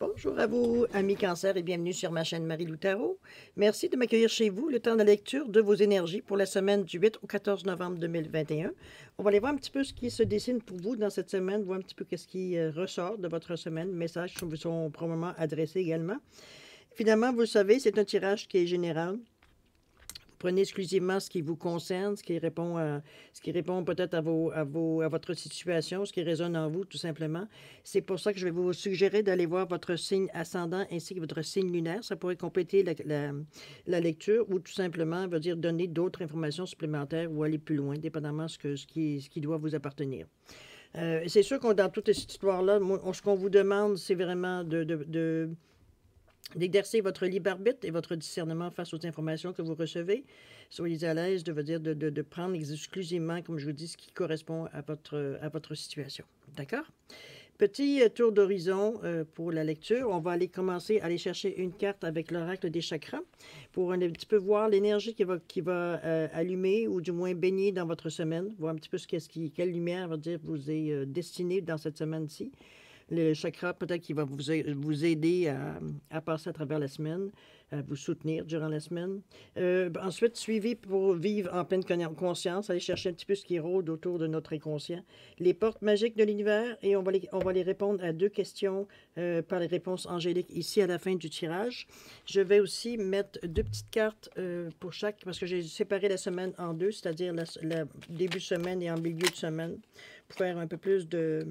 Bonjour à vous, amis Cancer, et bienvenue sur ma chaîne Marie-Lou Tarot. Merci de m'accueillir chez vous, le temps de lecture de vos énergies pour la semaine du 8 au 14 novembre 2021. On va aller voir un petit peu ce qui se dessine pour vous dans cette semaine, voir un petit peu qu'est-ce qui ressort de votre semaine. Les messages vous sont probablement adressés également. Évidemment, vous le savez, c'est un tirage qui est général. Prenez exclusivement ce qui vous concerne, ce qui répond peut-être à votre situation, ce qui résonne en vous, tout simplement. C'est pour ça que je vais vous suggérer d'aller voir votre signe ascendant ainsi que votre signe lunaire. Ça pourrait compléter la lecture ou tout simplement, veut dire donner d'autres informations supplémentaires ou aller plus loin, dépendamment de ce qui doit vous appartenir. C'est sûr que dans toute cette histoire-là, ce qu'on vous demande, c'est vraiment d'exercer votre libre arbitre et votre discernement face aux informations que vous recevez. Soyez à l'aise de prendre exclusivement, comme je vous dis, ce qui correspond à votre situation. D'accord? Petit tour d'horizon pour la lecture. On va aller commencer à aller chercher une carte avec l'oracle des chakras pour un petit peu voir l'énergie qui va allumer ou du moins baigner dans votre semaine. Voir un petit peu quelle lumière vous est destinée dans cette semaine-ci. Le chakra, peut-être qu'il va vous aider à passer à travers la semaine, à vous soutenir durant la semaine. Ensuite, suivi pour vivre en pleine conscience, aller chercher un petit peu ce qui rôde autour de notre inconscient. Les portes magiques de l'univers, et on va les répondre à 2 questions par les réponses angéliques ici à la fin du tirage. Je vais aussi mettre 2 petites cartes pour chaque, parce que j'ai séparé la semaine en 2, c'est-à-dire le début de semaine et en milieu de semaine, pour faire un peu plus de...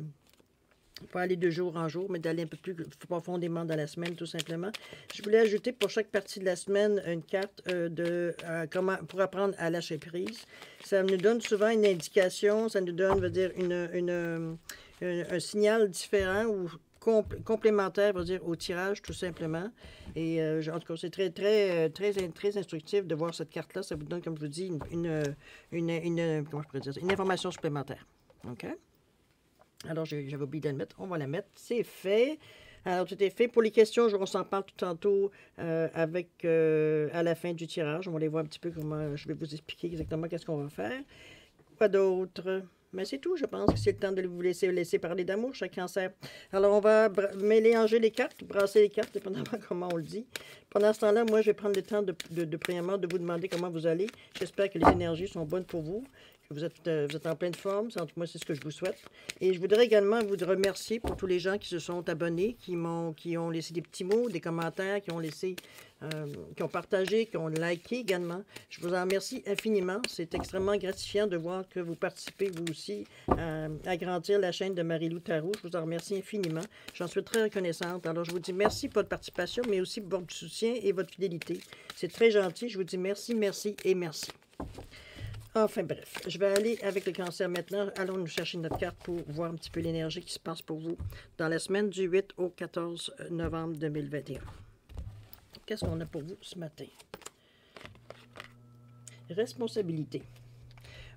Pas aller de jour en jour, mais d'aller un peu plus profondément dans la semaine, tout simplement. Je voulais ajouter pour chaque partie de la semaine une carte pour apprendre à lâcher prise. Ça nous donne souvent une indication, ça nous donne, un signal différent ou complémentaire, au tirage, tout simplement. Et en tout cas, c'est très instructif de voir cette carte-là. Ça vous donne, comme je vous dis, comment je pourrais dire ça? Une information supplémentaire. OK? Alors, j'avais oublié de la mettre. On va la mettre. C'est fait. Alors, tout est fait. Pour les questions, on s'en parle tout tantôt à la fin du tirage. On va aller voir un petit peu comment je vais vous expliquer exactement qu'est-ce qu'on va faire. Quoi d'autre? Mais c'est tout, je pense que c'est le temps de vous laisser parler d'amour, chaque Cancer. Alors, on va mélanger les cartes, brasser les cartes, dépendamment comment on le dit. Pendant ce temps-là, moi, je vais prendre le temps premièrement, de vous demander comment vous allez. J'espère que les énergies sont bonnes pour vous. Vous êtes en pleine forme, en tout cas, c'est ce que je vous souhaite. Et je voudrais également vous remercier pour tous les gens qui se sont abonnés, qui ont laissé des petits mots, des commentaires, qui ont partagé, qui ont liké également. Je vous en remercie infiniment. C'est extrêmement gratifiant de voir que vous participez, vous aussi, à agrandir la chaîne de Marie-Lou Tarot. Je vous en remercie infiniment. J'en suis très reconnaissante. Alors, je vous dis merci pour votre participation, mais aussi pour votre soutien et votre fidélité. C'est très gentil. Je vous dis merci, merci et merci. Enfin bref, je vais aller avec le Cancer maintenant. Allons nous chercher notre carte pour voir un petit peu l'énergie qui se passe pour vous dans la semaine du 8 au 14 novembre 2021. Qu'est-ce qu'on a pour vous ce matin? Responsabilité.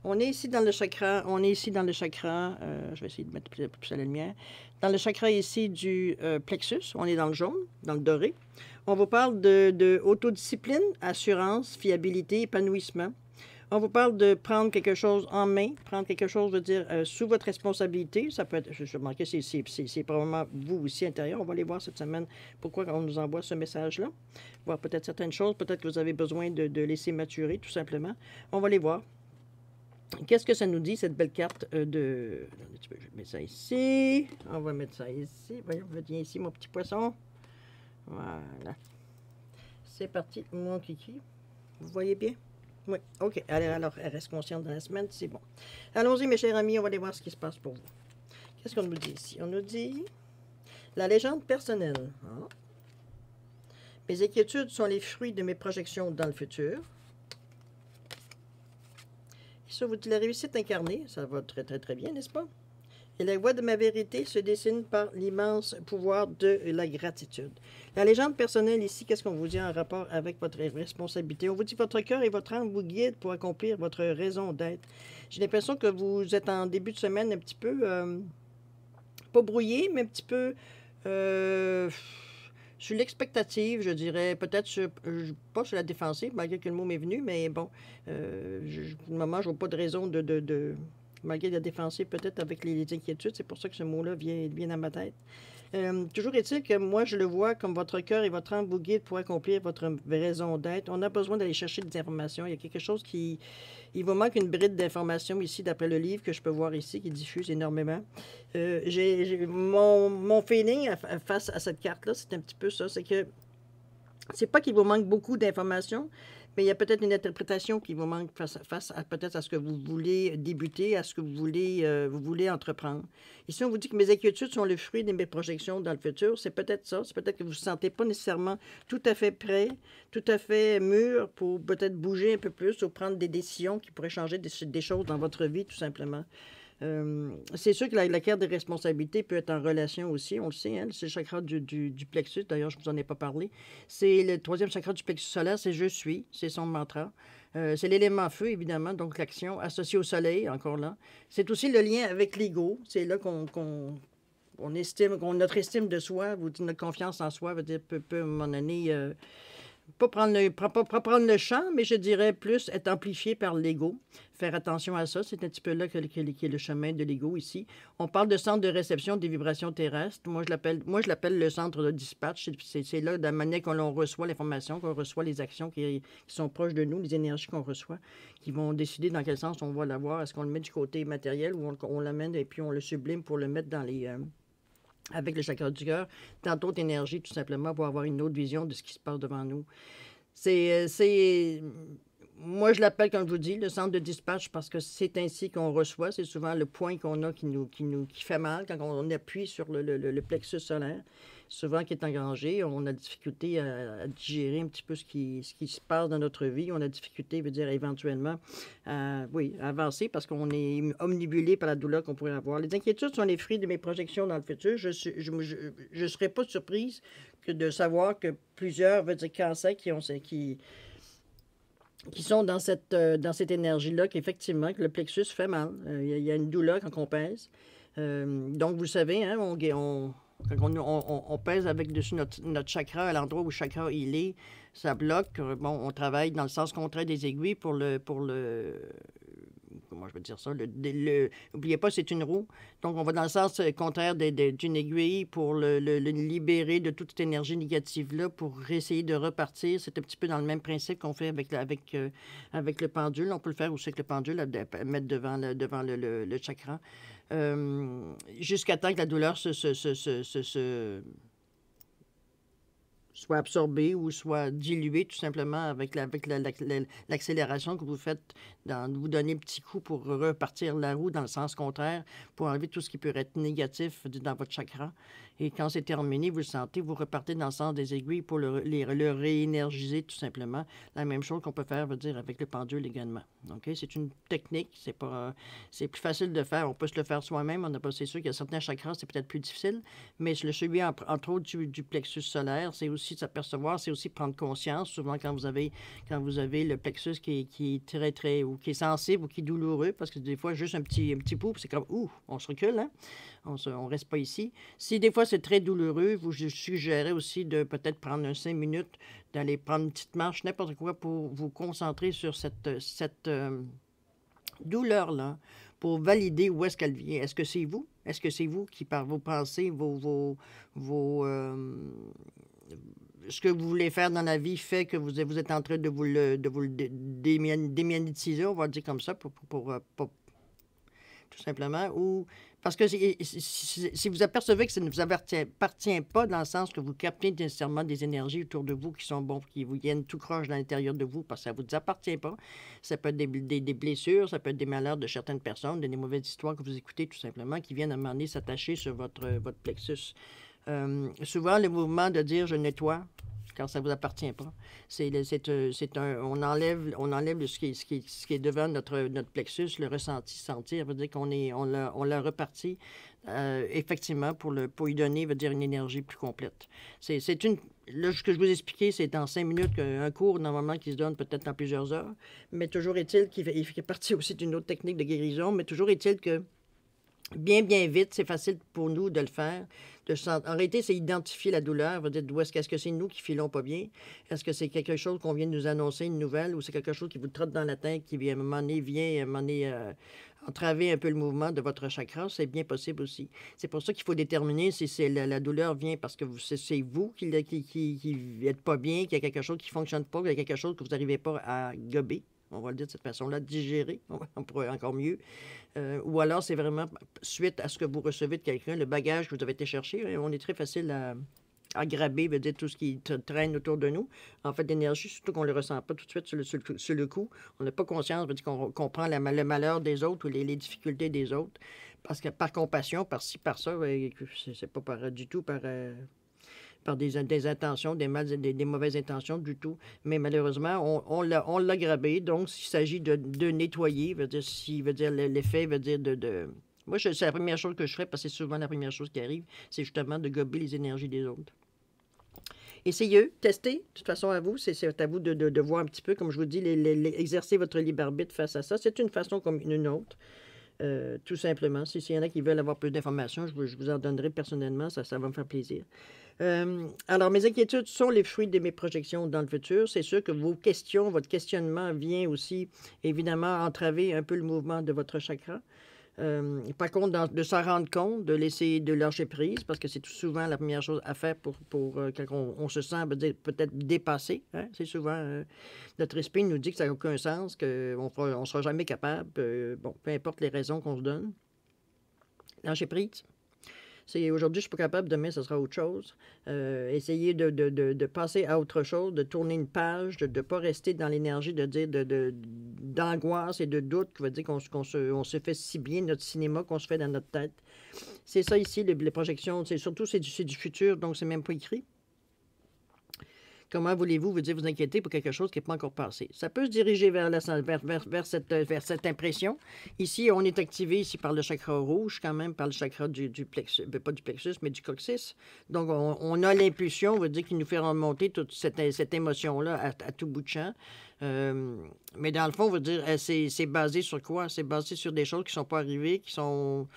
On est ici dans le chakra, je vais essayer de mettre plus à la lumière, dans le chakra ici du plexus, on est dans le jaune, dans le doré. On vous parle de autodiscipline, assurance, fiabilité, épanouissement. On vous parle de prendre quelque chose en main, prendre quelque chose, sous votre responsabilité. Ça peut être, je manquais, c'est probablement vous aussi intérieur. On va aller voir cette semaine pourquoi on nous envoie ce message-là. Voir peut-être certaines choses, peut-être que vous avez besoin de laisser maturer, tout simplement. On va les voir. Qu'est-ce que ça nous dit, cette belle carte de... Je vais mettre ça ici. On va mettre ça ici. Voyons, viens ici, mon petit poisson. Voilà. C'est parti, mon kiki. Vous voyez bien? Oui, OK. Alors, elle reste consciente dans la semaine, c'est bon. Allons-y, mes chers amis, on va aller voir ce qui se passe pour vous. Qu'est-ce qu'on nous dit ici? On nous dit la légende personnelle. Hein? Mes inquiétudes sont les fruits de mes projections dans le futur. Et ça vous dit la réussite incarnée, ça va très, très, très bien, n'est-ce pas? Et la voie de ma vérité se dessine par l'immense pouvoir de la gratitude. La légende personnelle ici, qu'est-ce qu'on vous dit en rapport avec votre responsabilité? On vous dit votre cœur et votre âme vous guident pour accomplir votre raison d'être. J'ai l'impression que vous êtes en début de semaine un petit peu, pas brouillé, mais un petit peu sur l'expectative, je dirais. Peut-être pas sur la défensive, malgré que le mot m'est venu, mais bon, pour le moment, je vois pas de raison malgré la défensive, peut-être avec les inquiétudes. C'est pour ça que ce mot-là vient à ma tête. Toujours est-il que moi, je le vois comme votre cœur et votre âme vous guident pour accomplir votre raison d'être. On a besoin d'aller chercher des informations. Il y a quelque chose qui... Il vous manque une bride d'informations ici, d'après le livre que je peux voir ici, qui diffuse énormément. Mon feeling face à cette carte-là, c'est un petit peu ça. C'est que c'est pas qu'il vous manque beaucoup d'informations, mais il y a peut-être une interprétation qui vous manque face à peut-être à ce que vous voulez débuter, à ce que vous voulez entreprendre. Ici, on vous dit que mes inquiétudes sont le fruit de mes projections dans le futur. C'est peut-être ça. C'est peut-être que vous ne vous sentez pas nécessairement tout à fait prêt, tout à fait mûr pour peut-être bouger un peu plus ou prendre des décisions qui pourraient changer des choses dans votre vie, tout simplement. C'est sûr que la carte des responsabilités peut être en relation aussi, on le sait, hein, c'est le chakra du plexus, d'ailleurs je ne vous en ai pas parlé. C'est le troisième chakra du plexus solaire, c'est je suis, c'est son mantra. C'est l'élément feu, évidemment, donc l'action associée au soleil, encore là. C'est aussi le lien avec l'ego, c'est là qu'on estime, notre estime de soi, notre confiance en soi, veut dire, peut à un moment donné... pas prendre le champ, mais je dirais plus être amplifié par l'ego. Faire attention à ça, c'est un petit peu là qu'est le chemin de l'ego ici. On parle de centre de réception des vibrations terrestres. Moi, je l'appelle le centre de dispatch. C'est là, de la manière qu'on reçoit l'information, qu'on reçoit les actions qui sont proches de nous, les énergies qu'on reçoit, qui vont décider dans quel sens on va l'avoir. Est-ce qu'on le met du côté matériel ou on l'amène et puis on le sublime pour le mettre dans les... avec le chakra du cœur, dans d'autres énergies, tout simplement, pour avoir une autre vision de ce qui se passe devant nous. Moi, je l'appelle, comme je vous dis, le centre de dispatch parce que c'est ainsi qu'on reçoit. C'est souvent le point qu'on a qui fait mal quand on appuie sur le plexus solaire, souvent qui est engrangé. On a difficulté à digérer un petit peu ce qui se passe dans notre vie. On a difficulté, veut dire, éventuellement, à avancer parce qu'on est omnibulé par la douleur qu'on pourrait avoir. Les inquiétudes sont les fruits de mes projections dans le futur. Je ne serais pas surprise que de savoir que plusieurs, veut dire, cancers qui sont dans cette énergie-là, qu'effectivement, que le plexus fait mal. Il y a une douleur quand on pèse. Donc, vous savez, hein, quand on pèse avec dessus notre chakra, à l'endroit où le chakra il est, ça bloque. Bon, on travaille dans le sens contraire des aiguilles pour le comment je veux dire ça? N'oubliez pas, c'est une roue. Donc, on va dans le sens contraire d'une aiguille pour le libérer de toute cette énergie négative-là pour essayer de repartir. C'est un petit peu dans le même principe qu'on fait avec le pendule. On peut le faire aussi avec le pendule, mettre devant le chakra. Jusqu'à temps que la douleur soit absorbée ou soit diluée tout simplement avec l'accélération que vous faites, vous donner un petit coup pour repartir la roue dans le sens contraire, pour enlever tout ce qui peut être négatif dans votre chakra. Et quand c'est terminé, vous le sentez, vous repartez dans le sens des aiguilles pour le réénergiser tout simplement. La même chose qu'on peut faire, veut dire, avec le pendule également. OK? C'est une technique, c'est plus facile de faire. On peut se le faire soi-même. C'est sûr qu'il y a certains chakras, c'est peut-être plus difficile, mais celui, entre autres, du plexus solaire, c'est aussi de s'apercevoir, c'est aussi prendre conscience. Souvent, quand vous avez le plexus qui est très, très, ou qui est sensible ou qui est douloureux, parce que des fois, juste un petit pouls, c'est comme, on se recule, hein? On reste pas ici. Si des fois c'est très douloureux, je suggérerais aussi de peut-être prendre 5 minutes, d'aller prendre une petite marche, n'importe quoi, pour vous concentrer sur cette douleur-là, pour valider où est-ce qu'elle vient. Est-ce que c'est vous? Est-ce que c'est vous qui, par vos pensées, ce que vous voulez faire dans la vie fait que vous êtes en train de vous le démagnétiser, on va dire comme ça, pour tout simplement, ou parce que si vous apercevez que ça ne vous appartient pas dans le sens que vous captez nécessairement des énergies autour de vous qui sont bonnes, qui vous viennent tout croche dans l'intérieur de vous parce que ça ne vous appartient pas, ça peut être des blessures, ça peut être des malheurs de certaines personnes, des mauvaises histoires que vous écoutez tout simplement, qui viennent à un moment donné s'attacher sur votre plexus. Souvent, le mouvement de dire « je nettoie », quand ça ne vous appartient pas. On enlève ce qui est devant notre plexus, le ressenti, sentir, veut dire on l'a reparti, effectivement, pour lui donner, veut dire, une énergie plus complète. Là, ce que je vous ai expliqué, c'est en 5 minutes un cours, normalement, qui se donne peut-être en plusieurs heures, mais toujours est-il qu'il fait partie aussi d'une autre technique de guérison, mais toujours est-il que bien vite, c'est facile pour nous de le faire. En réalité, c'est identifier la douleur. Vous dites, est-ce que c'est nous qui filons pas bien? Est-ce que c'est quelque chose qu'on vient de nous annoncer, une nouvelle, ou c'est quelque chose qui vous trotte dans la tête, qui vient à un moment donné, entraver un peu le mouvement de votre chakra, c'est bien possible aussi. C'est pour ça qu'il faut déterminer si c'est la douleur vient parce que c'est vous qui n'êtes pas bien, qu'il y a quelque chose qui ne fonctionne pas, qu'il y a quelque chose que vous n'arrivez pas à gober. On va le dire de cette façon-là, digérer, on pourrait encore mieux. Ou alors, c'est vraiment suite à ce que vous recevez de quelqu'un, le bagage que vous avez été chercher. On est très facile à graber, veut dire tout ce qui traîne autour de nous. En fait, l'énergie, surtout qu'on ne le ressent pas tout de suite sur le coup. On n'a pas conscience, veut dire qu'on prend le malheur des autres ou les difficultés des autres. Parce que par compassion, par ci, par ça, c'est pas du tout par des intentions, des mauvaises intentions du tout. Mais malheureusement, on l'a grabé. Donc, s'il s'agit de nettoyer, veut dire l'effet, veut dire Moi, c'est la première chose que je ferais, parce que c'est souvent la première chose qui arrive, c'est justement de gober les énergies des autres. Essayez, testez. De toute façon, à vous, c'est à vous de voir un petit peu, comme je vous dis, exercer votre libre arbitre face à ça. C'est une façon comme une autre. Tout simplement. S'il y en a qui veulent avoir plus d'informations, je vous en donnerai personnellement, ça va me faire plaisir. Alors, mes inquiétudes sont les fruits de mes projections dans le futur. C'est sûr que vos questions, votre questionnement vient aussi, évidemment, entraver un peu le mouvement de votre chakra. Par contre, de s'en rendre compte, de laisser de lâcher prise, parce que c'est tout souvent la première chose à faire pour quand on se sent peut-être dépassé. Hein? C'est souvent notre esprit nous dit que ça n'a aucun sens, qu'on ne sera jamais capable, peu importe les raisons qu'on se donne. Lâcher prise. C'est aujourd'hui, je ne suis pas capable, demain, ce sera autre chose. Essayer de passer à autre chose, de tourner une page, de ne pas rester dans l'énergie d'angoisse et de doute qui veut dire qu'on se fait si bien notre cinéma qu'on se fait dans notre tête. C'est ça ici, les projections. Surtout, c'est du futur, donc c'est même pas écrit. Comment voulez-vous vous inquiéter pour quelque chose qui n'est pas encore passé? Ça peut se diriger vers cette impression. Ici, on est activé ici par le chakra rouge, quand même, par le chakra du plexus, pas du plexus, mais du coccyx. Donc, on a l'impulsion, qui nous fait remonter toute cette émotion-là à tout bout de champ. Mais dans le fond, c'est basé sur quoi? C'est basé sur des choses qui ne sont pas arrivées, qui sont...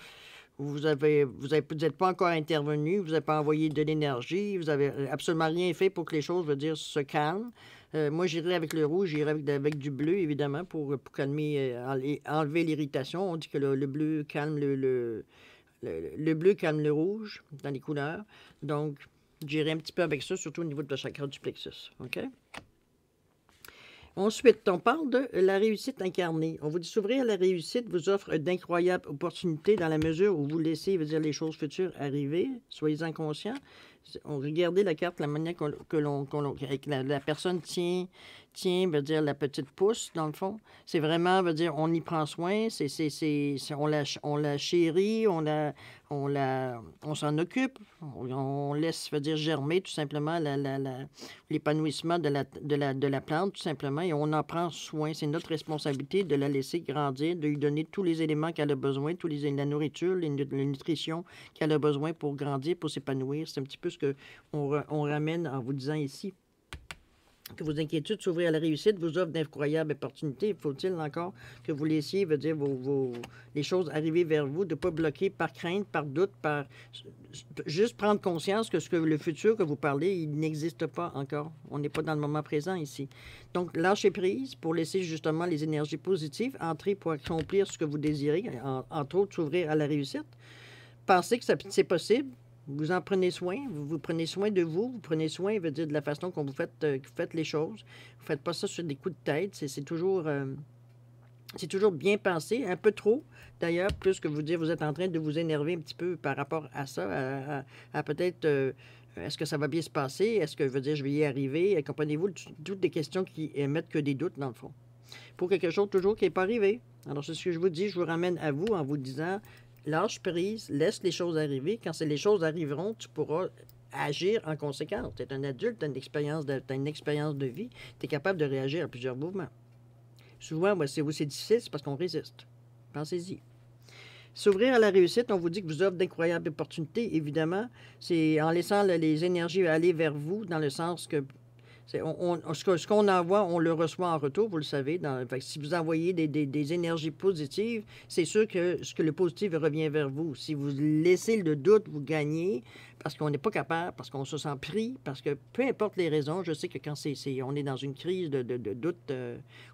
Vous n'êtes pas encore intervenu, vous n'avez pas envoyé de l'énergie, vous n'avez absolument rien fait pour que les choses, se calment. Moi, j'irai avec le rouge, j'irai avec du bleu, évidemment, pour calmer, enlever l'irritation. On dit que le bleu calme le bleu calme le rouge dans les couleurs. Donc, j'irai un petit peu avec ça, surtout au niveau de la chakra du plexus. OK? Ensuite, on parle de la réussite incarnée. On vous dit s'ouvrir à la réussite vous offre d'incroyables opportunités dans la mesure où vous laissez les choses futures arriver. Soyez-en conscients. Regardez la carte, la manière que la personne tient, la petite pousse, dans le fond. C'est vraiment, on y prend soin, on la chérit, on s'en occupe, on laisse, germer tout simplement l'épanouissement de la plante, tout simplement, et on en prend soin. C'est notre responsabilité de la laisser grandir, de lui donner tous les éléments qu'elle a besoin, la nourriture, la nutrition qu'elle a besoin pour grandir, pour s'épanouir. C'est un petit peu ce qu'on ramène en vous disant ici. Que vos inquiétudes s'ouvrir à la réussite vous offrent d'incroyables opportunités. Faut-il encore que vous laissiez les choses arriver vers vous, de ne pas bloquer par crainte, par doute, par juste prendre conscience que le futur que vous parlez, il n'existe pas encore. On n'est pas dans le moment présent ici. Donc, lâchez prise pour laisser justement les énergies positives entrer pour accomplir ce que vous désirez, entre autres s'ouvrir à la réussite. Pensez que c'est possible. Vous en prenez soin, vous prenez soin de vous, vous prenez soin, de la façon dont vous faites les choses. Vous ne faites pas ça sur des coups de tête, c'est toujours bien pensé, un peu trop, d'ailleurs, plus que vous êtes en train de vous énerver un petit peu par rapport à ça, à peut-être, est-ce que ça va bien se passer, est-ce que, je vais y arriver, comprenez-vous, toutes des questions qui émettent que des doutes, dans le fond. Pour quelque chose toujours qui n'est pas arrivé. Alors, c'est ce que je vous dis, je vous ramène à vous en vous disant... Lâche prise, laisse les choses arriver. Quand les choses arriveront, tu pourras agir en conséquence. Tu es un adulte, tu as une expérience de vie, tu es capable de réagir à plusieurs mouvements. Souvent, c'est aussi difficile, c'est parce qu'on résiste. Pensez-y. S'ouvrir à la réussite, on vous dit que vous offre d'incroyables opportunités, évidemment. C'est en laissant les énergies aller vers vous, dans le sens que ce qu'on envoie, on le reçoit en retour, vous le savez. Si vous envoyez des énergies positives, c'est sûr que le positif revient vers vous. Si vous laissez le doute vous gagner, parce qu'on n'est pas capable, parce qu'on se sent pris, parce que peu importe les raisons, je sais que quand on est dans une crise de doute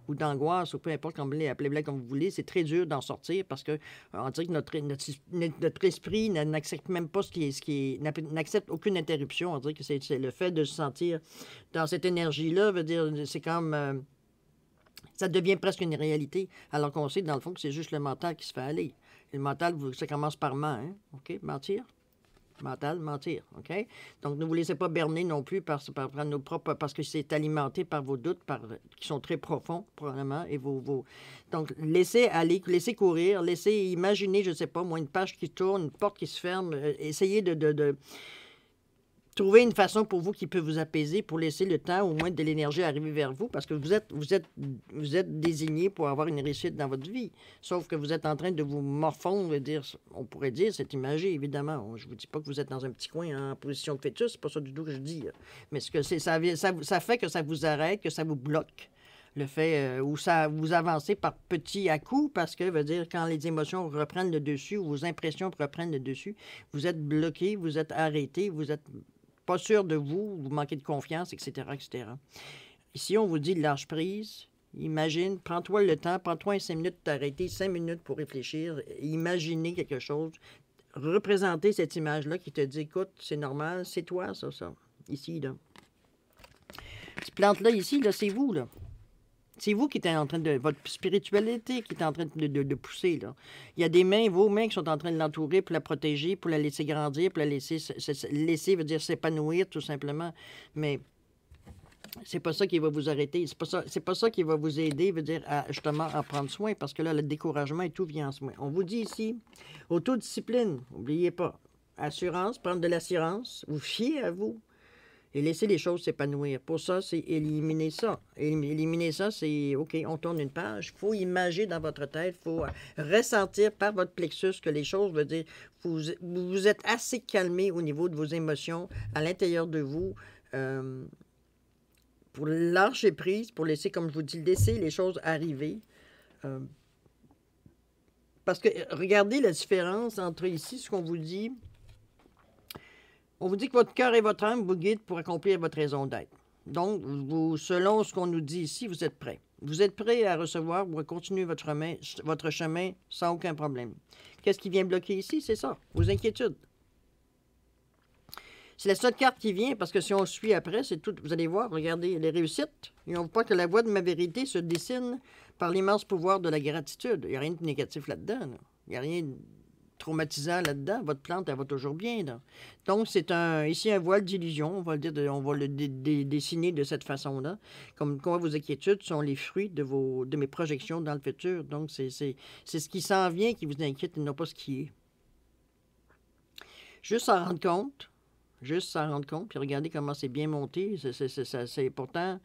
ou d'angoisse, ou peu importe, appelez-le comme vous voulez, c'est très dur d'en sortir parce que on dirait que notre esprit n'accepte même pas n'accepte aucune interruption. On dirait que c'est le fait de se sentir dans cette énergie-là, veut dire, c'est comme... ça devient presque une réalité, alors qu'on sait, dans le fond, que c'est juste le mental qui se fait aller. Et le mental, ça commence par hein? OK? Mentir. Mental, mentir, OK? Donc, ne vous laissez pas berner non plus par nos propres... Parce que c'est alimenté par vos doutes qui sont très profonds, probablement, et Donc, laissez aller, laissez courir, laissez imaginer, je ne sais pas, moi, une page qui tourne, une porte qui se ferme, essayez de trouver une façon pour vous qui peut vous apaiser, pour laisser le temps, au moins, de l'énergie arriver vers vous, parce que vous êtes désigné pour avoir une réussite dans votre vie. Sauf que vous êtes en train de vous morfondre, on pourrait dire, c'est imagé, évidemment. Je ne vous dis pas que vous êtes dans un petit coin en position de fœtus, c'est pas ça du tout que je dis. Là. Mais ce que ça fait que ça vous arrête, que ça vous bloque. Le fait où ça vous avancez par petits à coups, parce que, veut dire, quand les émotions reprennent le dessus, ou vos impressions reprennent le dessus, vous êtes bloqué, vous êtes arrêté, vous êtes pas sûr de vous, vous manquez de confiance, etc., etc. Ici, on vous dit lâche prise. Imagine, prends-toi le temps, prends-toi 5 minutes de t'arrêter, 5 minutes pour réfléchir, imaginer quelque chose, représenter cette image-là qui te dit, écoute, c'est normal, c'est toi, ça. Ici, là. Cette plante-là, ici, là, c'est vous, là. C'est vous qui êtes en train de... Votre spiritualité qui est en train de pousser, là. Il y a des mains, vos mains qui sont en train de l'entourer pour la protéger, pour la laisser grandir, pour la laisser veut dire s'épanouir, tout simplement. Mais c'est pas ça qui va vous arrêter. C'est pas ça qui va vous aider, veut dire, justement, à prendre soin, parce que là, le découragement et tout vient en soin. On vous dit ici, autodiscipline, n'oubliez pas. Assurance, prendre de l'assurance, vous fiez à vous. Et laisser les choses s'épanouir. Pour ça, c'est éliminer ça. Éliminer ça, c'est, OK, on tourne une page. Il faut imaginer dans votre tête, il faut ressentir par votre plexus que les choses, veut dire, vous êtes assez calmé au niveau de vos émotions à l'intérieur de vous pour lâcher prise, pour laisser, comme je vous dis, laisser les choses arriver. Parce que regardez la différence entre ici, ce qu'on vous dit... On vous dit que votre cœur et votre âme vous guident pour accomplir votre raison d'être. Donc, selon ce qu'on nous dit ici, vous êtes prêts. Vous êtes prêts à recevoir ou à continuer votre chemin sans aucun problème. Qu'est-ce qui vient bloquer ici? C'est ça, vos inquiétudes. C'est la seule carte qui vient, parce que si on suit après, c'est tout. Vous allez voir, regardez, les réussites. Ils n'ont pas que la voie de ma vérité se dessine par l'immense pouvoir de la gratitude. Il n'y a rien de négatif là-dedans. Là. Il n'y a rien de traumatisant là-dedans. Votre plante, elle va toujours bien. Là. Donc, c'est ici un voile d'illusion. On va le dessiner de cette façon-là. Comme quoi vos inquiétudes sont les fruits de mes projections dans le futur. Donc, c'est ce qui s'en vient qui vous inquiète et non pas ce qui est. Juste s'en rendre compte. Puis regardez comment c'est bien monté. C'est pourtant...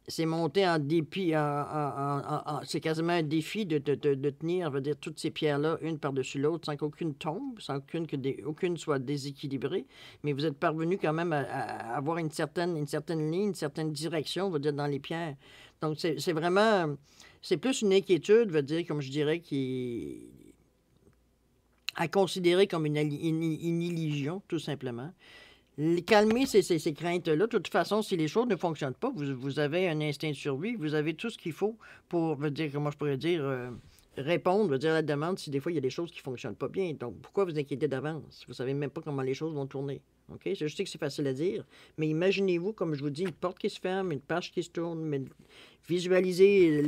C'est monté en dépit, c'est quasiment un défi de tenir, veut dire, toutes ces pierres-là, une par-dessus l'autre, sans qu'aucune tombe, sans qu'aucune soit déséquilibrée. Mais vous êtes parvenu quand même à avoir une certaine ligne, une certaine direction, veut dire, dans les pierres. Donc, c'est vraiment... C'est plus une inquiétude, veut dire, comme je dirais, qui à considérer comme une illusion, tout simplement. Calmer ces craintes-là. De toute façon, si les choses ne fonctionnent pas, vous avez un instinct de survie, vous avez tout ce qu'il faut pour, veut dire, comment je pourrais dire, répondre, veut dire, à la demande si des fois il y a des choses qui ne fonctionnent pas bien. Donc, pourquoi vous inquiétez d'avance? Vous ne savez même pas comment les choses vont tourner. OK? Je sais que c'est facile à dire, mais imaginez-vous, comme je vous dis, une porte qui se ferme, une page qui se tourne, mais visualisez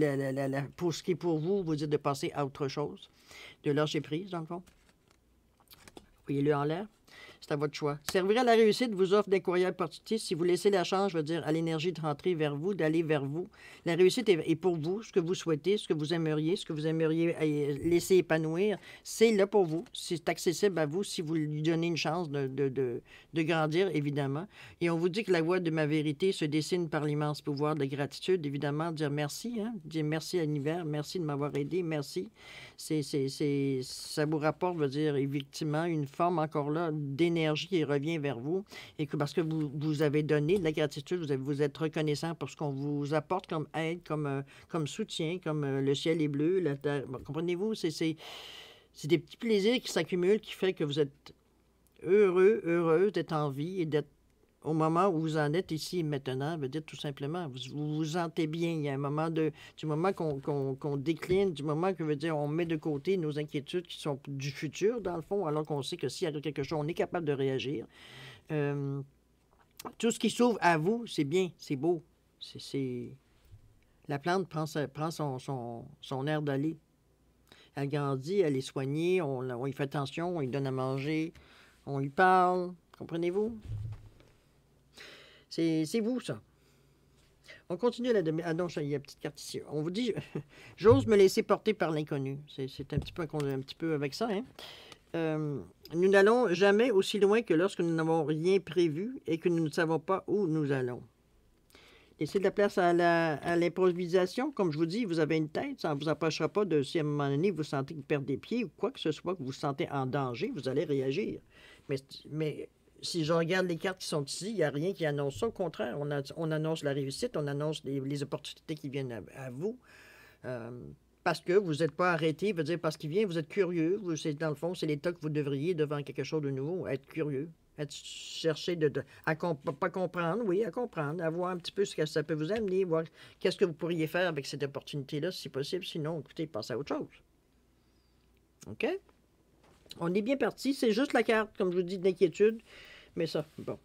pour ce qui est pour vous, vous dites de passer à autre chose, de lâcher prise, dans le fond. Voyez-le en l'air. C'est à votre choix. Servir à la réussite vous offre d'incroyables opportunités si vous laissez la chance, je veux dire, à l'énergie de rentrer vers vous, d'aller vers vous. La réussite est pour vous, ce que vous souhaitez, ce que vous aimeriez laisser épanouir, c'est là pour vous. C'est accessible à vous si vous lui donnez une chance de grandir, évidemment. Et on vous dit que la voie de ma vérité se dessine par l'immense pouvoir de gratitude, évidemment, dire merci, hein? Dire merci à l'univers, merci de m'avoir aidé, merci. Ça vous rapporte, veut dire, effectivement, une forme encore là d'énergie qui revient vers vous et que parce que vous avez donné de la gratitude, vous êtes reconnaissant pour ce qu'on vous apporte comme aide, comme soutien, comme le ciel est bleu, la terre. Bon, comprenez-vous? C'est des petits plaisirs qui s'accumulent qui fait que vous êtes heureux, heureuse d'être en vie et d'être au moment où vous en êtes ici et maintenant, veut dire tout simplement, vous sentez bien. Il y a un moment du moment qu'on décline, du moment que veut dire on met de côté nos inquiétudes qui sont du futur, dans le fond, alors qu'on sait que s'il y a quelque chose, on est capable de réagir. Euh, tout ce qui s'ouvre à vous, c'est bien, c'est beau. La plante prend son air d'aller. Elle grandit, elle est soignée, on y fait attention, on lui donne à manger, on lui parle. Comprenez-vous? C'est vous, ça. On continue à la demi. Ah non, il y a une petite carte ici. On vous dit, j'ose me laisser porter par l'inconnu. C'est un petit peu avec ça, hein? Nous n'allons jamais aussi loin que lorsque nous n'avons rien prévu et que nous ne savons pas où nous allons. Laissez de la place à l'improvisation. Comme je vous dis, vous avez une tête, ça ne vous empêchera pas de, si à un moment donné, vous sentez que vous perdez des pieds ou quoi que ce soit, que vous vous sentez en danger, vous allez réagir. Mais si je regarde les cartes qui sont ici, il n'y a rien qui annonce ça. Au contraire, on annonce la réussite, on annonce les opportunités qui viennent à vous. Parce que vous n'êtes pas arrêté, veut dire parce qu'il vient, vous êtes curieux. Dans le fond, c'est l'état que vous devriez, devant quelque chose de nouveau, être curieux. Chercher pas comprendre, oui, à comprendre, à voir un petit peu ce que ça peut vous amener, voir qu'est-ce que vous pourriez faire avec cette opportunité-là, si possible. Sinon, écoutez, passez à autre chose. OK? On est bien parti. C'est juste la carte, comme je vous dis, d'inquiétude. Mais ça, bon.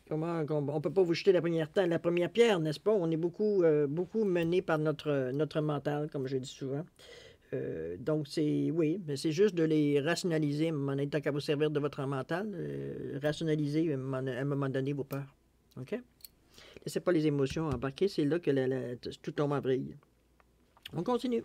On ne peut pas vous jeter la première pierre, n'est-ce pas? On est beaucoup mené par notre mental, comme je dis souvent. Donc, oui, mais c'est juste de les rationaliser, en étant qu'à vous servir de votre mental, rationaliser à un moment donné vos peurs. OK? Laissez pas les émotions embarquer, c'est là que tout tombe en vrille. On continue.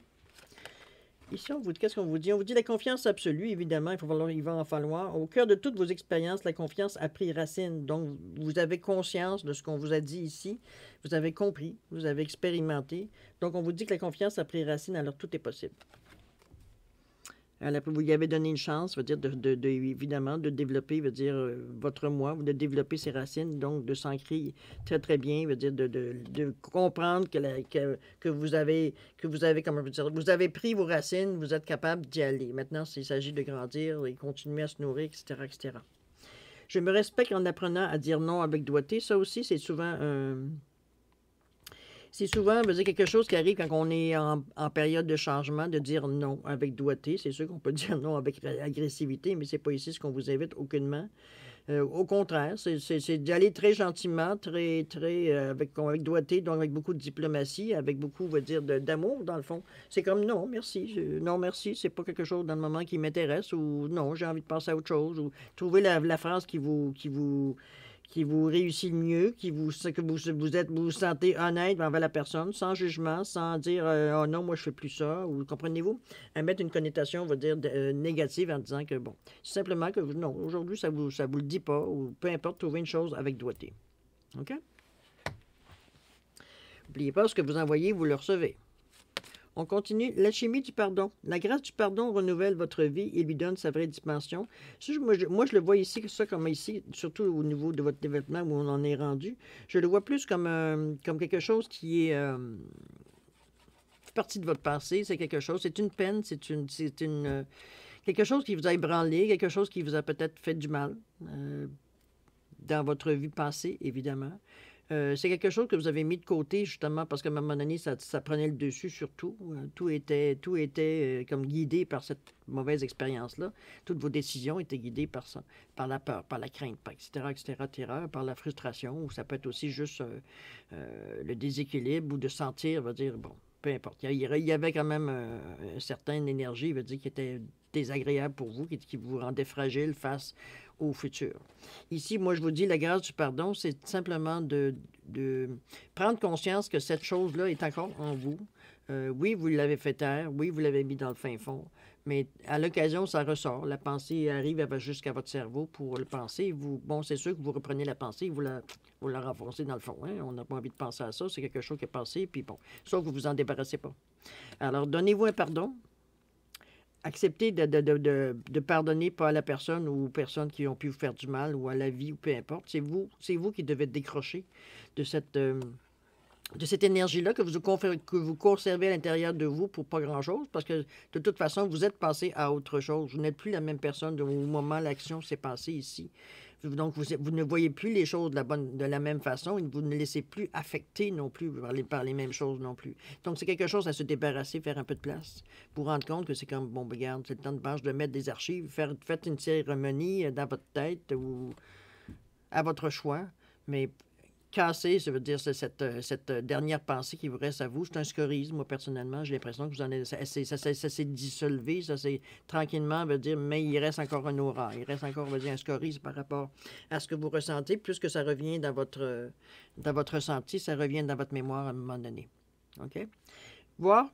Ici, qu'est-ce qu'on vous dit? On vous dit la confiance absolue, évidemment, il va en falloir. Au cœur de toutes vos expériences, la confiance a pris racine. Donc, vous avez conscience de ce qu'on vous a dit ici. Vous avez compris, vous avez expérimenté. Donc, on vous dit que la confiance a pris racine, alors tout est possible. Vous lui avez donné une chance, veut dire évidemment, de développer, veut dire votre moi, de développer ses racines, donc de s'ancrer très, très bien, veut dire de comprendre que vous avez, comment je veux dire, vous avez pris vos racines, vous êtes capable d'y aller. Maintenant, il s'agit de grandir et continuer à se nourrir, etc., etc. Je me respecte en apprenant à dire non avec doigté. Ça aussi, c'est souvent veut dire, quelque chose qui arrive quand on est en période de changement, de dire non avec doigté. C'est sûr qu'on peut dire non avec agressivité, mais c'est pas ici ce qu'on vous invite aucunement. Au contraire, c'est d'y aller très gentiment, très, très avec doigté, donc avec beaucoup de diplomatie, avec beaucoup, on va dire, d'amour, dans le fond. C'est comme non, merci. Non, merci, c'est pas quelque chose dans le moment qui m'intéresse, ou non, j'ai envie de passer à autre chose, ou trouver la phrase qui vous réussit le mieux, que vous sentez honnête envers la personne, sans jugement, sans dire oh non, moi je fais plus ça, ou comprenez-vous? À mettre une connotation, on va dire, négative en disant que bon, c'est simplement que non, aujourd'hui ça vous le dit pas, ou peu importe, trouver une chose avec doigté. OK? N'oubliez pas ce que vous envoyez, vous le recevez. On continue. L'alchimie du pardon. La grâce du pardon renouvelle votre vie et lui donne sa vraie dimension. Moi, je le vois ici, ça comme ici, surtout au niveau de votre développement où on en est rendu. Je le vois plus comme quelque chose qui est partie de votre passé. C'est quelque chose, c'est une peine, quelque chose qui vous a ébranlé, quelque chose qui vous a peut-être fait du mal dans votre vie passée, évidemment. C'est quelque chose que vous avez mis de côté, justement, parce qu'à un moment donné, ça prenait le dessus sur tout. Tout était comme guidé par cette mauvaise expérience-là. Toutes vos décisions étaient guidées par ça, par la peur, par la crainte, etc., par la frustration, ou ça peut être aussi juste le déséquilibre ou de sentir, va dire, bon, peu importe. Il y avait quand même une certaine énergie, veut dire, qui était désagréable pour vous, qui vous rendait fragile face au futur. Ici, moi, je vous dis, la grâce du pardon, c'est simplement de prendre conscience que cette chose-là est encore en vous. Oui, vous l'avez fait taire, oui, vous l'avez mis dans le fin fond, mais à l'occasion, ça ressort. La pensée arrive jusqu'à votre cerveau pour le penser. C'est sûr que vous reprenez la pensée, vous la renforcez dans le fond. Hein? On n'a pas envie de penser à ça, c'est quelque chose qui est passé, puis bon, sauf que vous vous en débarrassez pas. Alors, donnez-vous un pardon. Acceptez de pardonner pas à la personne ou aux personnes qui ont pu vous faire du mal ou à la vie ou peu importe. C'est vous qui devez décrocher de cette de cette énergie-là que vous conservez à l'intérieur de vous pour pas grand-chose, parce que de toute façon, vous êtes passé à autre chose. Vous n'êtes plus la même personne au moment où l'action s'est passée ici. Donc, vous ne voyez plus les choses de la même façon et vous ne laissez plus affecter non plus par les mêmes choses non plus. Donc, c'est quelque chose à se débarrasser, faire un peu de place, pour rendre compte que c'est comme, bon, regarde, c'est le temps de mettre des archives, faites une cérémonie dans votre tête ou à votre choix, mais casser, ça veut dire cette dernière pensée qui vous reste à vous. C'est un scorisme, moi, personnellement. J'ai l'impression que vous en avez, ça s'est dissolvé, ça s'est tranquillement, veut dire, mais il reste encore un aura. Il reste encore, veut dire, un scorisme par rapport à ce que vous ressentez. Plus que ça revient dans votre ressenti, ça revient dans votre mémoire à un moment donné. OK? Voir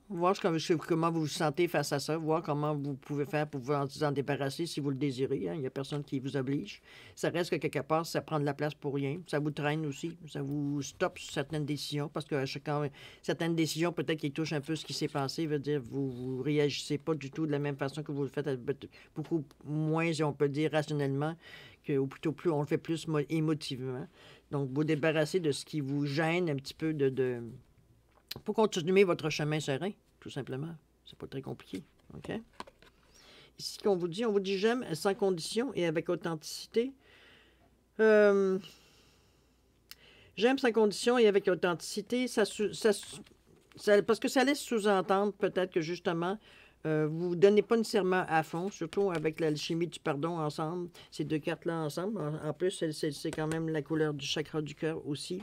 comment vous vous sentez face à ça, voir comment vous pouvez faire pour vous en débarrasser si vous le désirez. Hein. Il n'y a personne qui vous oblige. Ça reste que quelque part, ça prend de la place pour rien. Ça vous traîne aussi. Ça vous stoppe sur certaines décisions parce que certaines décisions, peut-être qui touchent un peu ce qui s'est passé, veut dire vous réagissez pas du tout de la même façon que vous le faites, beaucoup moins, si on peut dire, rationnellement, ou plutôt plus, on le fait plus émotivement. Donc, vous débarrasser de ce qui vous gêne un petit peu pour continuer votre chemin serein, tout simplement. C'est pas très compliqué. OK? Ici, on vous dit j'aime sans condition et avec authenticité. J'aime sans condition et avec authenticité, parce que ça laisse sous-entendre peut-être que justement, vous ne donnez pas nécessairement à fond, surtout avec l'alchimie du pardon ensemble, ces deux cartes-là ensemble. En plus, c'est quand même la couleur du chakra du cœur aussi.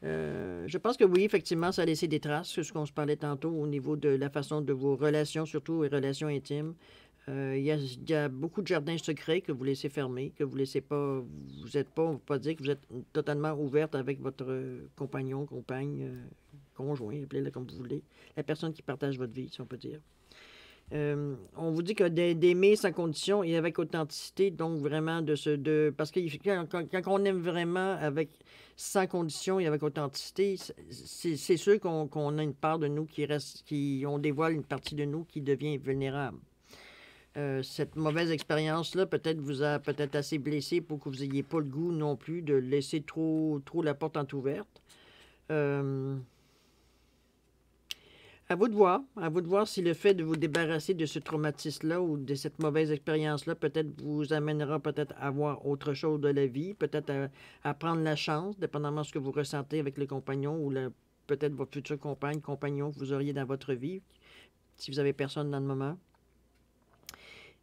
Je pense que oui, effectivement, ça a laissé des traces, c'est ce qu'on se parlait tantôt au niveau de la façon de vos relations, surtout les relations intimes. Il y a beaucoup de jardins secrets que vous laissez fermer, que vous laissez pas, vous n'êtes pas, on ne peut pas dire que vous êtes totalement ouverte avec votre compagnon, compagne, conjoint, appelez-le comme vous voulez, la personne qui partage votre vie, si on peut dire. On vous dit que d'aimer sans condition et avec authenticité, donc vraiment parce que quand on aime vraiment avec sans condition et avec authenticité, c'est sûr qu'on a une part de nous on dévoile une partie de nous qui devient vulnérable. Cette mauvaise expérience-là peut-être vous a peut-être assez blessé pour que vous n'ayez pas le goût non plus de laisser trop la porte entrouverte. À vous de voir si le fait de vous débarrasser de ce traumatisme-là ou de cette mauvaise expérience-là peut-être vous amènera peut-être à voir autre chose de la vie, peut-être à prendre la chance, dépendamment de ce que vous ressentez avec le compagnon ou peut-être votre future compagnon que vous auriez dans votre vie, si vous avez personne dans le moment.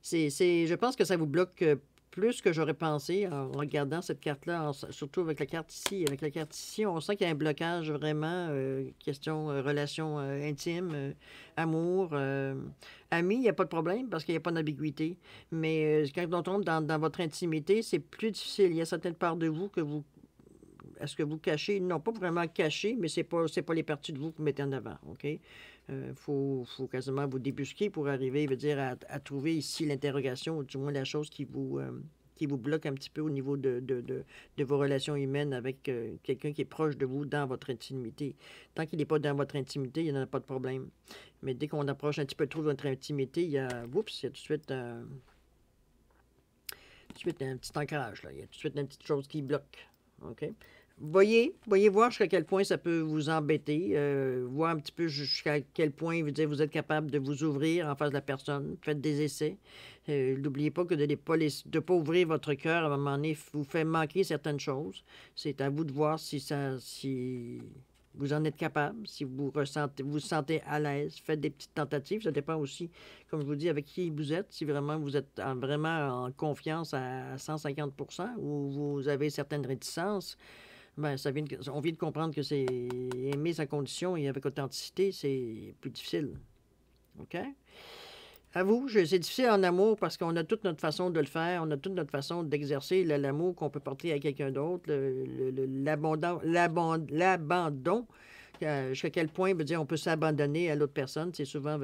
Je pense que ça vous bloque plus que j'aurais pensé en regardant cette carte-là, surtout avec la carte ici. Avec la carte ici, on sent qu'il y a un blocage vraiment, question relation intime, amour, amis, il n'y a pas de problème parce qu'il n'y a pas d'ambiguïté. Mais quand on tombe dans votre intimité, c'est plus difficile. Il y a certaines parts de vous est-ce que vous cachez? Non, pas vraiment caché, mais c'est pas les parties de vous que vous mettez en avant, OK? Faut quasiment vous débusquer pour arriver, veut dire, à trouver ici l'interrogation, ou du moins la chose qui vous bloque un petit peu au niveau de vos relations humaines avec quelqu'un qui est proche de vous dans votre intimité. Tant qu'il n'est pas dans votre intimité, il n'y en a pas de problème. Mais dès qu'on approche un petit peu trop de votre intimité, il y a tout de suite un petit ancrage, là. Il y a tout de suite une petite chose qui bloque, OK? Voyez voir jusqu'à quel point ça peut vous embêter, voir un petit peu jusqu'à quel point vous êtes capable de vous ouvrir en face de la personne. Faites des essais. N'oubliez pas que de ne pas ouvrir votre cœur à un moment donné vous fait manquer certaines choses. C'est à vous de voir si vous en êtes capable, si vous vous sentez à l'aise. Faites des petites tentatives. Ça dépend aussi, comme je vous dis, avec qui vous êtes. Si vraiment vous êtes vraiment en confiance à 150% ou vous avez certaines réticences, ben, on vient de comprendre que c'est aimer sa condition et avec authenticité, c'est plus difficile. OK? À vous, c'est difficile en amour parce qu'on a toute notre façon de le faire, on a toute notre façon d'exercer l'amour qu'on peut porter à quelqu'un d'autre, l'abandon, jusqu'à quel point veut dire on peut s'abandonner à l'autre personne, c'est souvent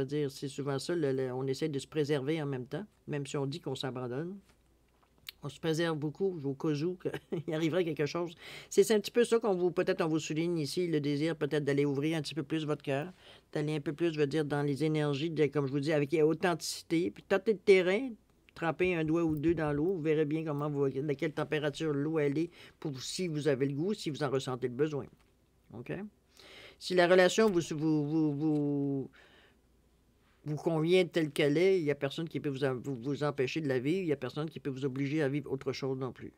ça, on essaie de se préserver en même temps, même si on dit qu'on s'abandonne. On se préserve beaucoup au cas où il arriverait quelque chose. C'est un petit peu ça peut-être on vous souligne ici, le désir peut-être d'aller ouvrir un petit peu plus votre cœur, d'aller un peu plus, je veux dire, dans les énergies, comme je vous dis, avec authenticité, puis tâter le terrain tremper un doigt ou deux dans l'eau, vous verrez bien de quelle température l'eau elle est, pour si vous avez le goût, si vous en ressentez le besoin. OK? Si la relation vous convient telle qu'elle est, il n'y a personne qui peut vous empêcher de la vivre, il n'y a personne qui peut vous obliger à vivre autre chose non plus.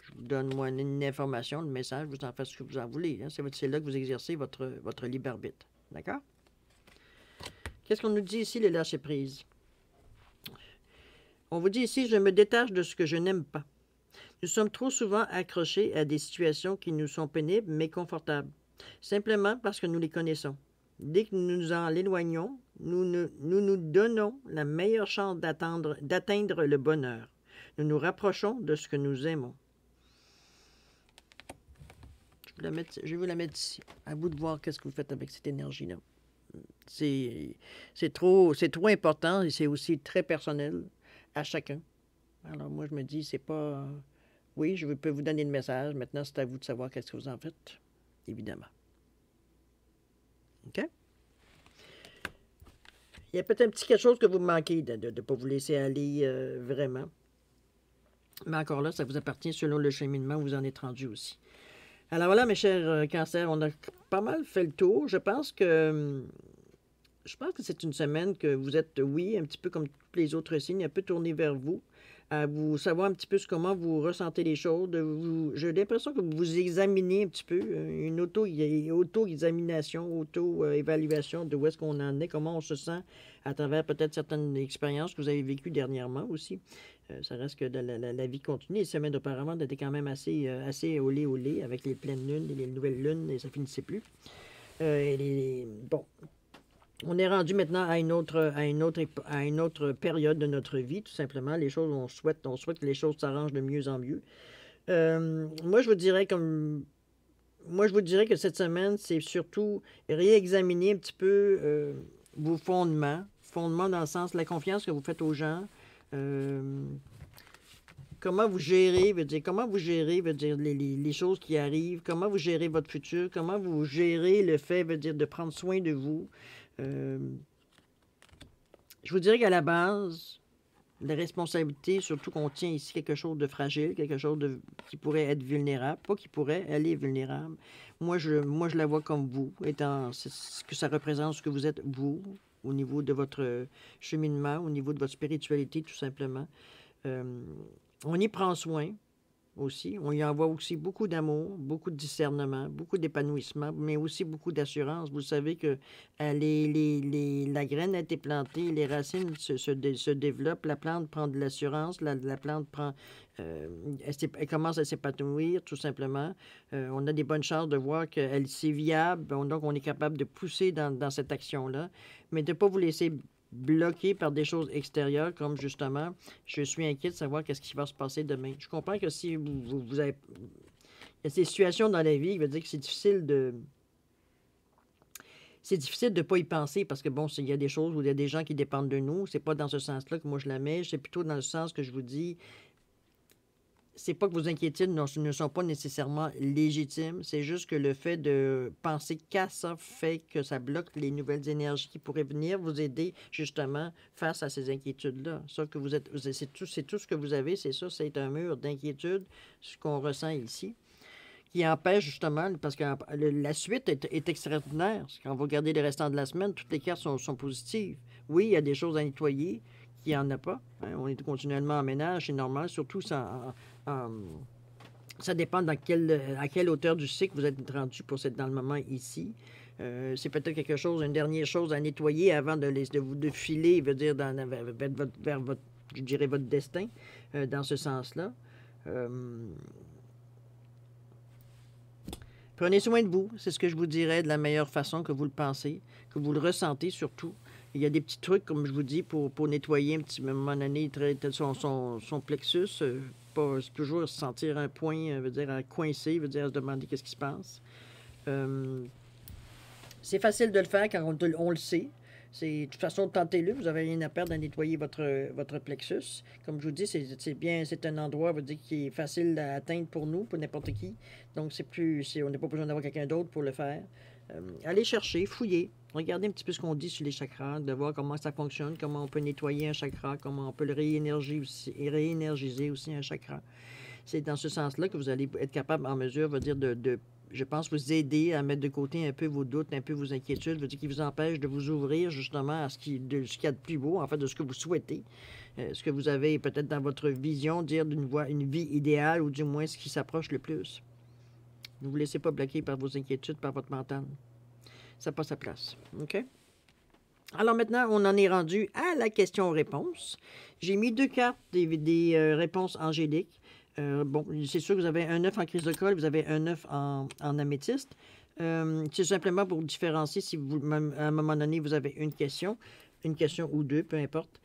Je vous donne, moi, une information, le message, vous en faites ce que vous en voulez. Hein? C'est là que vous exercez votre libre arbitre. D'accord? Qu'est-ce qu'on nous dit ici, le lâcher-prise? On vous dit ici, je me détache de ce que je n'aime pas. Nous sommes trop souvent accrochés à des situations qui nous sont pénibles mais confortables, simplement parce que nous les connaissons. Dès que nous nous en éloignons, nous donnons la meilleure chance d'atteindre le bonheur. Nous nous rapprochons de ce que nous aimons. Je vais vous la mettre ici. À vous de voir qu'est-ce que vous faites avec cette énergie-là. C'est trop important et c'est aussi très personnel à chacun. Alors moi, je me dis, c'est pas... oui, je peux vous donner le message. Maintenant, c'est à vous de savoir qu'est-ce que vous en faites, évidemment. OK? Il y a peut-être un petit quelque chose que vous manquez de ne pas vous laisser aller vraiment. Mais encore là, ça vous appartient selon le cheminement où vous en êtes rendu aussi. Alors voilà, mes chers cancers, on a pas mal fait le tour. Je pense que c'est une semaine que vous êtes, oui, un petit peu comme tous les autres signes, un peu tourné vers vous, à vous savoir un petit peu comment vous ressentez les choses. J'ai l'impression que vous vous examinez un petit peu, une auto-examination, auto-évaluation de où est-ce qu'on en est, comment on se sent à travers peut-être certaines expériences que vous avez vécues dernièrement aussi. Ça reste que la vie continue. Les semaines auparavant étaient quand même assez olé avec les pleines lunes et les nouvelles lunes, et ça finissait plus. Bon, on est rendu maintenant à une autre période de notre vie, tout simplement. Les choses, on souhaite que les choses s'arrangent de mieux en mieux. Moi, je vous dirais que cette semaine, c'est surtout réexaminer un petit peu vos fondements. Fondements dans le sens de la confiance que vous faites aux gens. Comment vous gérez, les choses qui arrivent, comment vous gérez votre futur, comment vous gérez le fait, de prendre soin de vous. Je vous dirais qu'à la base, la responsabilité, surtout qu'on tient ici quelque chose de fragile, quelque chose qui pourrait être vulnérable, pas qui pourrait, elle est vulnérable. Moi, je la vois comme vous, étant ce que ça représente, ce que vous êtes, vous, au niveau de votre cheminement, au niveau de votre spiritualité, tout simplement. On y prend soin aussi. On y envoie aussi beaucoup d'amour, beaucoup de discernement, beaucoup d'épanouissement, mais aussi beaucoup d'assurance. Vous savez que la graine a été plantée, les racines se développent, la plante prend de l'assurance, la plante prend... elle commence à s'épanouir, tout simplement. On a des bonnes chances de voir qu'elle c'est viable, donc on est capable de pousser dans cette action-là, mais de ne pas vous laisser bloqué par des choses extérieures, comme justement, je suis inquiet de savoir qu'est-ce qui va se passer demain. Je comprends que si vous avez... Il y a des situations dans la vie, il veut dire que c'est difficile de... C'est difficile de ne pas y penser parce que, bon, il y a des choses où il y a des gens qui dépendent de nous. C'est pas dans ce sens-là que moi je la mets. C'est plutôt dans le sens que je vous dis, c'est pas que vos inquiétudes ne sont pas nécessairement légitimes, c'est juste que le fait de penser qu'à ça fait que ça bloque les nouvelles énergies qui pourraient venir vous aider justement face à ces inquiétudes-là. Sauf que c'est tout ce que vous avez, c'est ça, c'est un mur d'inquiétude, ce qu'on ressent ici, qui empêche justement, parce que la suite est extraordinaire. Quand vous regardez les restants de la semaine, toutes les cartes sont positives. Oui, il y a des choses à nettoyer, qu'il n'y en a pas. Hein? On est continuellement en ménage, c'est normal, surtout ça dépend à quelle hauteur du cycle vous êtes rendu pour être dans le moment ici. C'est peut-être quelque chose, une dernière chose à nettoyer avant de filer, veut dire, vers votre, je dirais, votre destin, dans ce sens-là. Prenez soin de vous, c'est ce que je vous dirais de la meilleure façon que vous le pensez, que vous le ressentez surtout. Il y a des petits trucs, comme je vous dis, pour nettoyer un petit moment donné son plexus. Pas toujours se sentir un point, veut dire coincé, veut dire à se demander qu'est-ce qui se passe. C'est facile de le faire quand on le sait. De toute façon, tentez-le, vous n'avez rien à perdre à nettoyer votre plexus. Comme je vous dis, c'est un endroit, veut dire, qui est facile à atteindre pour nous, pour n'importe qui. Donc, on n'a pas besoin d'avoir quelqu'un d'autre pour le faire. Allez chercher, fouiller. Regardez un petit peu ce qu'on dit sur les chakras, de voir comment ça fonctionne, comment on peut nettoyer un chakra, comment on peut le réénergiser aussi un chakra. C'est dans ce sens-là que vous allez être capable, en mesure, va dire, je pense, vous aider à mettre de côté un peu vos doutes, un peu vos inquiétudes, veut dire, qui vous empêchent de vous ouvrir justement à ce qu'il y a de plus beau, en fait, de ce que vous souhaitez, ce que vous avez peut-être dans votre vision, dire une vie idéale, ou du moins ce qui s'approche le plus. Ne vous laissez pas bloquer par vos inquiétudes, par votre mental. Ça n'a pas sa place. OK? Alors maintenant, on en est rendu à la question-réponse. J'ai mis 2 cartes des réponses angéliques. Bon, c'est sûr que vous avez un œuf en chrysocole, vous avez un œuf en améthyste. C'est simplement pour différencier si vous, à un moment donné, vous avez une question ou deux, peu importe,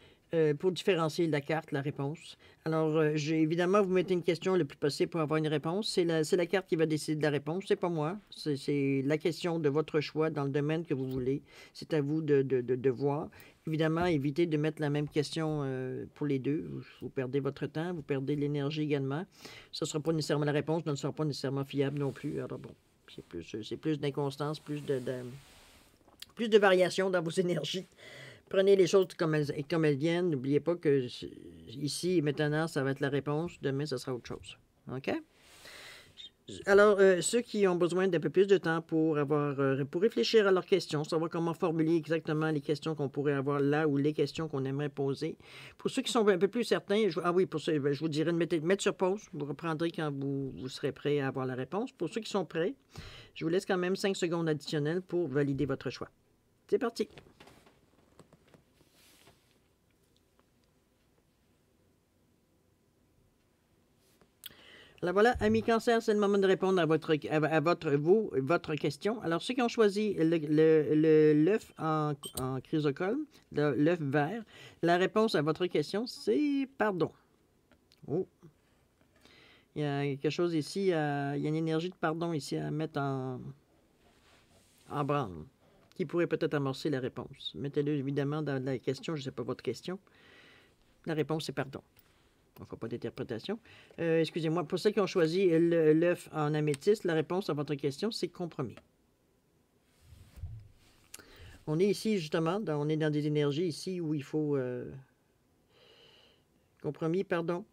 pour différencier la carte, la réponse. Alors, évidemment, vous mettez une question le plus possible pour avoir une réponse. C'est la carte qui va décider de la réponse, c'est pas moi. C'est la question de votre choix dans le domaine que vous voulez. C'est à vous de voir. Évidemment, évitez de mettre la même question pour les deux. Vous perdez votre temps, vous perdez l'énergie également. Ce ne sera pas nécessairement la réponse, ne sera pas nécessairement fiable non plus. Alors bon, c'est plus d'inconstance, plus de variation dans vos énergies. Prenez les choses comme elles viennent. N'oubliez pas que ici et maintenant, ça va être la réponse. Demain, ça sera autre chose. OK? Alors, ceux qui ont besoin d'un peu plus de temps pour réfléchir à leurs questions, savoir comment formuler exactement les questions qu'on pourrait avoir là ou les questions qu'on aimerait poser. Pour ceux qui sont un peu plus certains, pour ça, je vous dirais de mettre sur pause. Vous reprendrez quand vous serez prêt à avoir la réponse. Pour ceux qui sont prêts, je vous laisse quand même 5 secondes additionnelles pour valider votre choix. C'est parti! Alors voilà, amis cancer, c'est le moment de répondre à votre question. Alors, ceux qui ont choisi l'œuf en chrysocole, l'œuf vert, la réponse à votre question, c'est pardon. Oh, il y a quelque chose ici, il y a une énergie de pardon ici à mettre en branle, qui pourrait peut-être amorcer la réponse. Mettez-le évidemment dans la question, je ne sais pas votre question. La réponse, c'est pardon. On ne fera pas d'interprétation. Excusez-moi, pour ceux qui ont choisi l'œuf en améthyste, la réponse à votre question, c'est compromis. On est ici, justement, on est dans des énergies ici où il faut... compromis, pardon.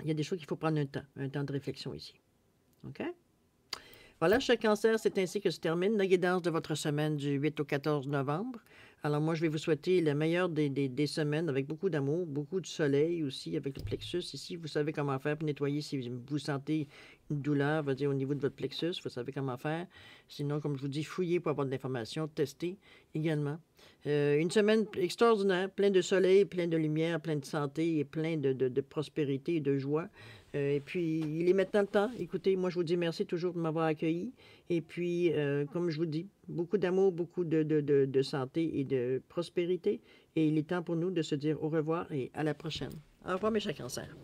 Il y a des choses qu'il faut prendre un temps de réflexion ici. OK? Voilà, cher cancer, c'est ainsi que se termine la guidance de votre semaine du 8 au 14 novembre. Alors moi, je vais vous souhaiter le meilleur des semaines avec beaucoup d'amour, beaucoup de soleil aussi avec le plexus. Ici, vous savez comment faire pour nettoyer si vous sentez une douleur, va dire au niveau de votre plexus, vous savez comment faire. Sinon, comme je vous dis, fouillez pour avoir de l'information, testez également. Une semaine extraordinaire, plein de soleil, plein de lumière, plein de santé et plein de prospérité et de joie. Et puis, il est maintenant le temps. Écoutez, moi, je vous dis merci toujours de m'avoir accueilli. Et puis, comme je vous dis, beaucoup d'amour, beaucoup de santé et de prospérité. Et il est temps pour nous de se dire au revoir et à la prochaine. Au revoir, mes chers cancers.